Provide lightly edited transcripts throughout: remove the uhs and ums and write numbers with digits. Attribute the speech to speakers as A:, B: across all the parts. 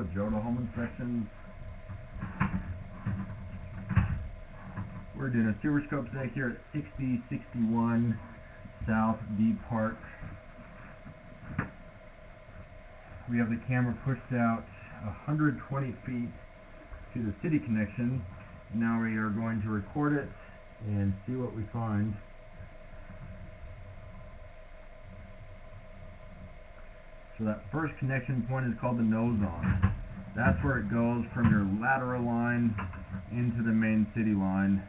A: with Joe to Home Inspections. We're doing a sewer scope today here at 6061 South D Park. We have the camera pushed out 120 feet to the city connection. Now we are going to record it and see what we find. So that first connection point is called the nose on. That's where it goes from your lateral line into the main city line.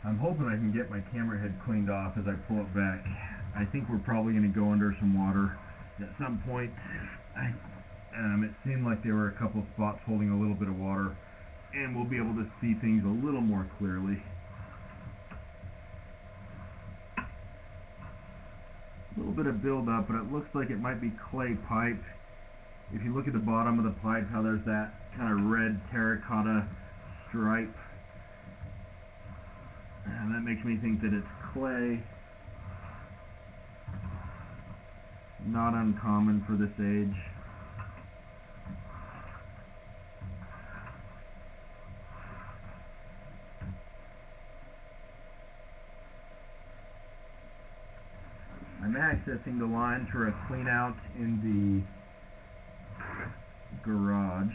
A: I'm hoping I can get my camera head cleaned off as I pull it back. I think we're probably going to go under some water at some point. It seemed like there were a couple spots holding a little bit of water, and we'll be able to see things a little more clearly. A little bit of buildup, but it looks like it might be clay pipe. If you look at the bottom of the pipe, how there's that kind of red terracotta stripe, and that makes me think that it's clay. Not uncommon for this age. I'm accessing the line through a clean out in the garage.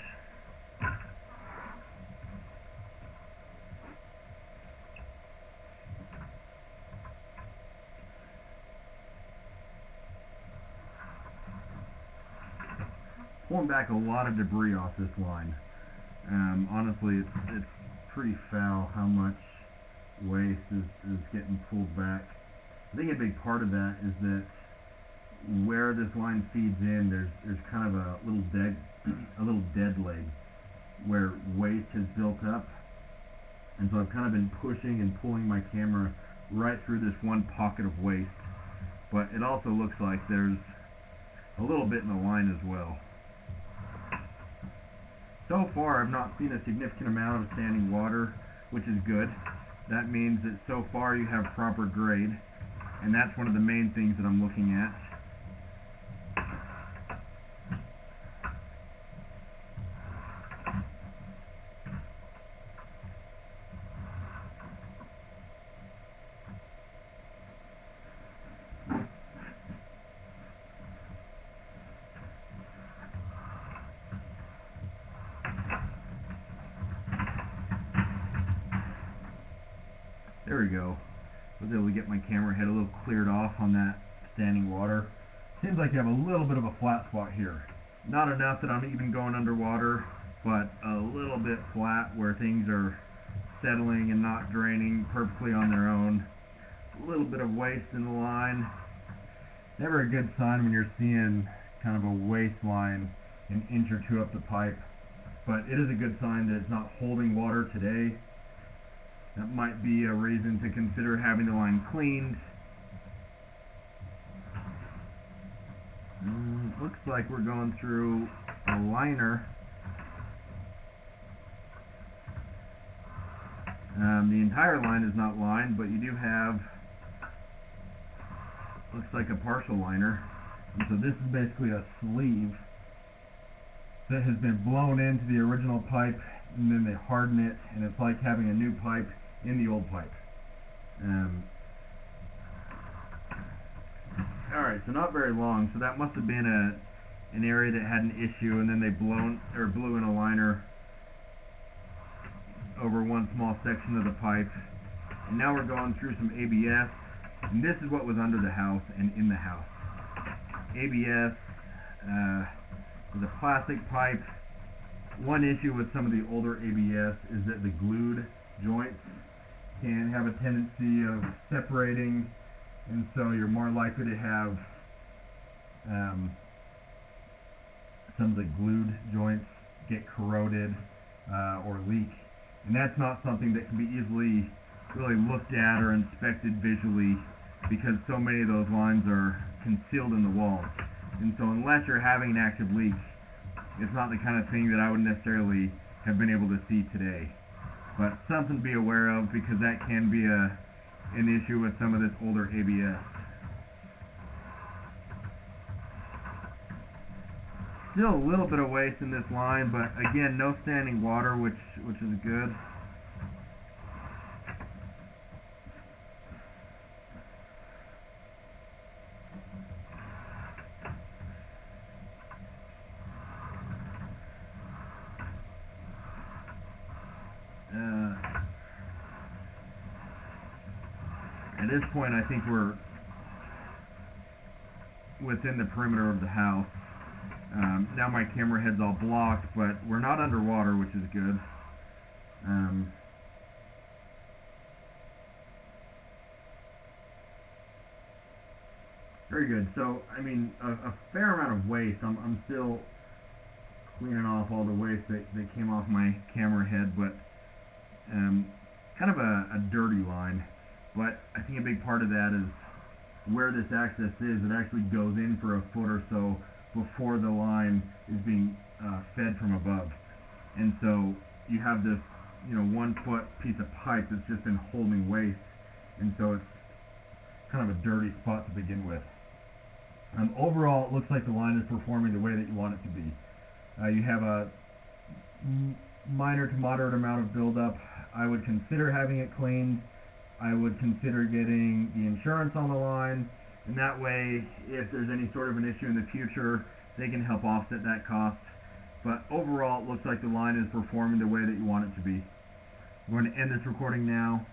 A: Pulling back a lot of debris off this line. Honestly, it's pretty foul how much waste is getting pulled back. I think a big part of that is that where this line feeds in, there's kind of a little dead leg where waste has built up, and so I've kind of been pushing and pulling my camera right through this one pocket of waste. But it also looks like there's a little bit in the line as well. So far, I've not seen a significant amount of standing water, which is good. That means that so far you have proper grade, and that's one of the main things that I'm looking at. There we go. I was able to get my camera head a little cleared off on that standing water. Seems like you have a little bit of a flat spot here. Not enough that I'm even going underwater, but a little bit flat where things are settling and not draining perfectly on their own. A little bit of waste in the line. Never a good sign when you're seeing kind of a waste line an inch or two up the pipe, but it is a good sign that it's not holding water today. That might be a reason to consider having the line cleaned. Looks like we're going through a liner. The entire line is not lined, but you do have, looks like a partial liner. And so this is basically a sleeve that has been blown into the original pipe, and then they harden it, and it's like having a new pipe in the old pipe. Alright, so not very long, so that must have been an area that had an issue, and then they blew in a liner over one small section of the pipe. And now we're going through some ABS, and this is what was under the house and in the house. ABS is a plastic pipe. One issue with some of the older ABS is that the glued joints can have a tendency of separating, and so you're more likely to have some of the glued joints get corroded or leak, and that's not something that can be easily really looked at or inspected visually, because so many of those lines are concealed in the walls. And so unless you're having an active leak, it's not the kind of thing that I would necessarily have been able to see today. But something to be aware of, because that can be an issue with some of this older ABS. Still a little bit of waste in this line, but again, no standing water, which is good. At this point, I think we're within the perimeter of the house. Now my camera head's all blocked, but we're not underwater, which is good. Very good. So, I mean, a fair amount of waste. I'm still cleaning off all the waste that came off my camera head, but kind of a dirty line. But I think a big part of that is where this access is. It actually goes in for a foot or so before the line is being fed from above. And so you have this, 1 foot piece of pipe that's just been holding waste, and so it's kind of a dirty spot to begin with. Overall, it looks like the line is performing the way that you want it to be. You have a minor to moderate amount of buildup. I would consider having it cleaned. I would consider getting the insurance on the line, and that way, if there's any sort of an issue in the future, they can help offset that cost. But overall, it looks like the line is performing the way that you want it to be. I'm going to end this recording now.